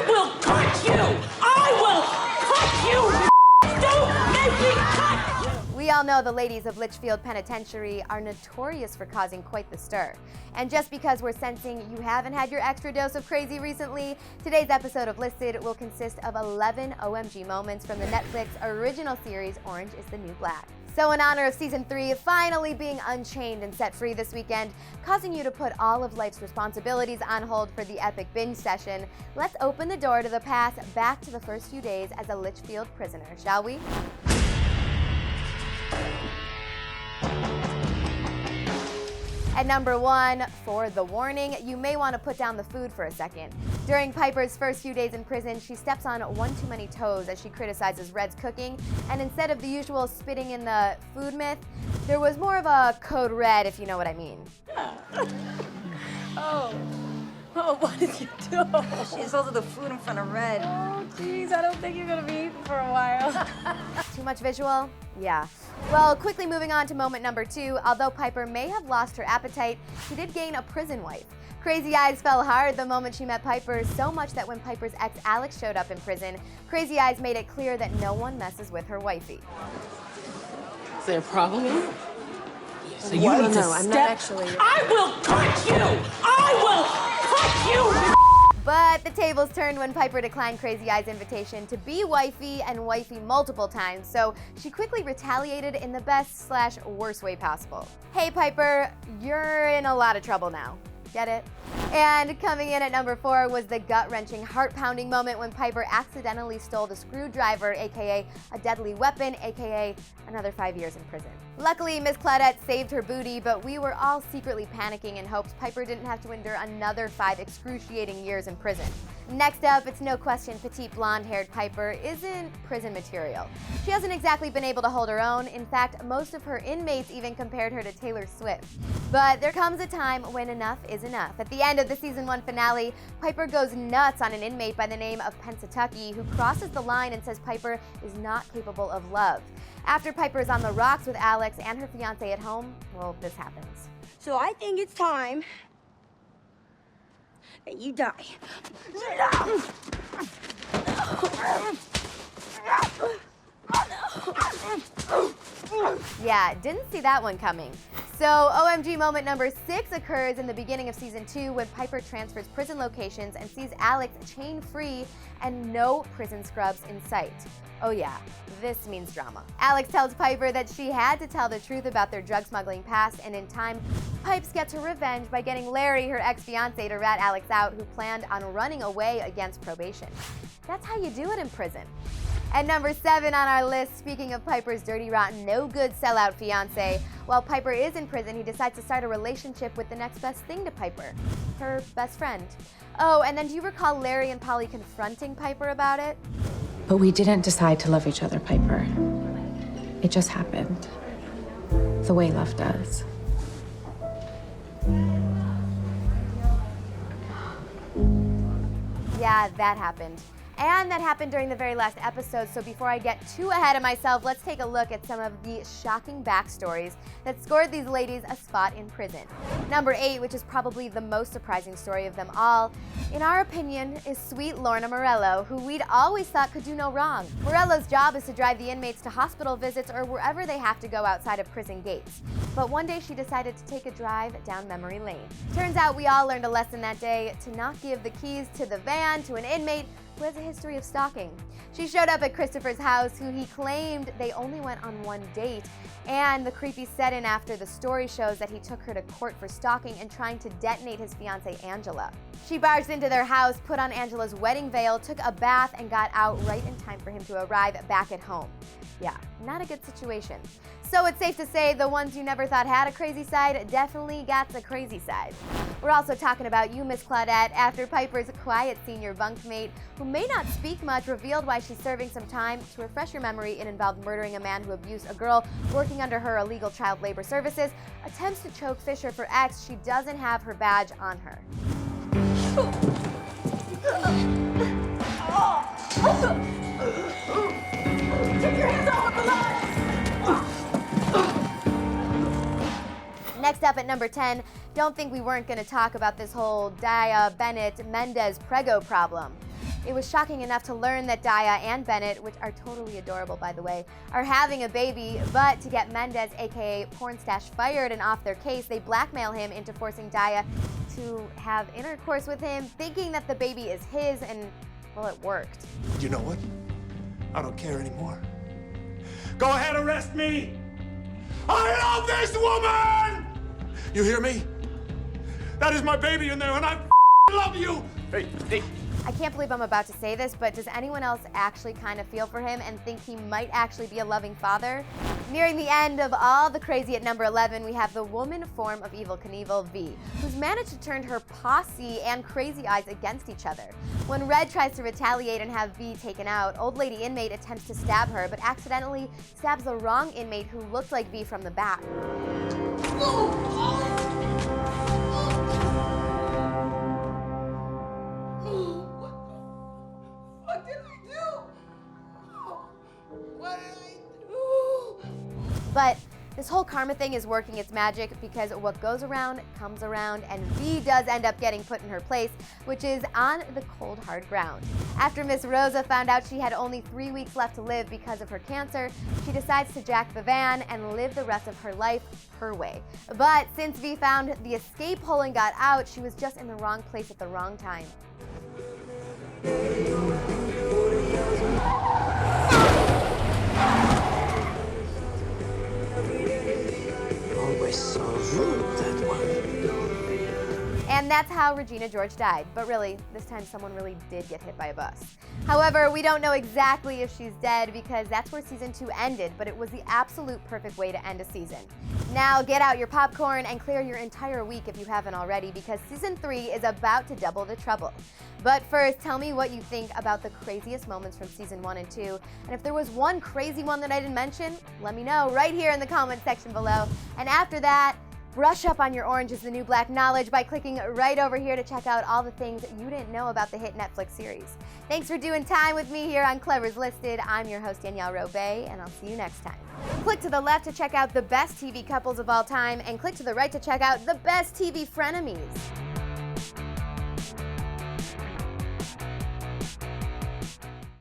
I will cut you! I will cut you! Don't make me cut! We all know the ladies of Litchfield Penitentiary are notorious for causing quite the stir. And just because we're sensing you haven't had your extra dose of crazy recently, today's episode of Listed will consist of 11 OMG moments from the Netlflix Original series Orange is the New Black. So in honor of Season 3 finally being unchained and set free this weekend, causing you to put all of life's responsibilities on hold for the epic binge session, let's open the door to the past back to the first few days as a Litchfield prisoner, shall we? At number 1, for the warning, you may want to put down the food for a second. During Piper's first few days in prison, she steps on one too many toes as she criticizes Red's cooking, and instead of the usual spitting in the food myth, there was more of a code red, if you know what I mean. Oh, what did you do? She insulted the food in front of Red. Oh, geez, I don't think you're gonna be eating for a while. Too much visual? Yeah. Well, quickly moving on to moment number 2, although Piper may have lost her appetite, she did gain a prison wife. Crazy Eyes fell hard the moment she met Piper, so much that when Piper's ex Alex showed up in prison, Crazy Eyes made it clear that no one messes with her wifey. Is there a problem? So you What? need to No, I'm step. not actually. I will cut you! I will cut you! But the tables turned when Piper declined Crazy Eye's invitation to be wifey and wifey multiple times, so she quickly retaliated in the best/worst way possible. Hey Piper, you're in a lot of trouble now. Get it? And coming in at number 4 was the gut-wrenching, heart-pounding moment when Piper accidentally stole the screwdriver, aka a deadly weapon, aka another 5 years in prison. Luckily, Miss Claudette saved her booty, but we were all secretly panicking in hopes Piper didn't have to endure another 5 excruciating years in prison. Next up, it's no question petite blonde-haired Piper isn't prison material. She hasn't exactly been able to hold her own. In fact, most of her inmates even compared her to Taylor Swift. But there comes a time when enough is enough. At the end of the Season 1 finale, Piper goes nuts on an inmate by the name of Pennsatucky, who crosses the line and says Piper is not capable of love. After Piper is on the rocks with Alex and her fiancé at home, well, this happens. So I think it's time that you die. Yeah, didn't see that one coming. So OMG moment number 6 occurs in the beginning of Season 2 when Piper transfers prison locations and sees Alex chain-free and no prison scrubs in sight. Oh yeah, this means drama. Alex tells Piper that she had to tell the truth about their drug smuggling past, and in time, Pipes gets her revenge by getting Larry, her ex-fiancé, to rat Alex out, who planned on running away against probation. That's how you do it in prison. At number 7 on our list, speaking of Piper's dirty, rotten, no good sellout fiancé, while Piper is in prison, he decides to start a relationship with the next best thing to Piper, her best friend. Oh, and then do you recall Larry and Polly confronting Piper about it? But we didn't decide to love each other, Piper. It just happened. The way love does. Yeah, that happened. And that happened during the very last episode, so before I get too ahead of myself, let's take a look at some of the shocking backstories that scored these ladies a spot in prison. Number 8, which is probably the most surprising story of them all, in our opinion, is sweet Lorna Morello, who we'd always thought could do no wrong. Morello's job is to drive the inmates to hospital visits or wherever they have to go outside of prison gates. But one day she decided to take a drive down memory lane. Turns out we all learned a lesson that day to not give the keys to the van to an inmate who has a history of stalking. She showed up at Christopher's house, who he claimed they only went on one date, and the creepy set in after the story shows that he took her to court for stalking and trying to detonate his fiancée Angela. She barged into their house, put on Angela's wedding veil, took a bath, and got out right in time for him to arrive back at home. Yeah, not a good situation. So it's safe to say the ones you never thought had a crazy side definitely got the crazy side. We're also talking about you, Miss Claudette, after Piper's quiet senior bunkmate, who may not speak much, revealed why she's serving some time. To refresh your memory, it involved murdering a man who abused a girl working under her illegal child labor services, attempts to choke Fisher for X. She doesn't have her badge on her. Take your hands off the line! Next up at number 10, don't think we weren't going to talk about this whole Dia Bennett Mendez Prego problem. It was shocking enough to learn that Daya and Bennett, which are totally adorable by the way, are having a baby, but to get Mendez, aka Pornstash, fired and off their case, they blackmail him into forcing Daya to have intercourse with him, thinking that the baby is his, and, well, it worked. You know what? I don't care anymore. Go ahead, arrest me! I love this woman! You hear me? That is my baby in there, and I love you! Hey. I can't believe I'm about to say this, but does anyone else actually kind of feel for him and think he might actually be a loving father? Nearing the end of all the crazy at number 11, we have the woman form of Evel Knievel, V, who's managed to turn her posse and crazy eyes against each other. When Red tries to retaliate and have V taken out, old lady inmate attempts to stab her, but accidentally stabs the wrong inmate who looked like V from the back. But this whole karma thing is working its magic because what goes around comes around, and V does end up getting put in her place, which is on the cold, hard ground. After Miss Rosa found out she had only 3 weeks left to live because of her cancer, she decides to jack the van and live the rest of her life her way. But since V found the escape hole and got out, she was just in the wrong place at the wrong time. Always so rude, that one. And that's how Regina George died. But really, this time someone really did get hit by a bus. However, we don't know exactly if she's dead because that's where season 2 ended, but it was the absolute perfect way to end a season. Now get out your popcorn and clear your entire week if you haven't already, because season 3 is about to double the trouble. But first, tell me what you think about the craziest moments from season 1 and 2. And if there was one crazy one that I didn't mention, let me know right here in the comment section below. And after that, brush up on your Orange is the New Black knowledge by clicking right over here to check out all the things you didn't know about the hit Netflix series. Thanks for doing time with me here on Clevver's Listed. I'm your host, Danielle Robay, and I'll see you next time. Click to the left to check out the best TV couples of all time, and click to the right to check out the best TV frenemies.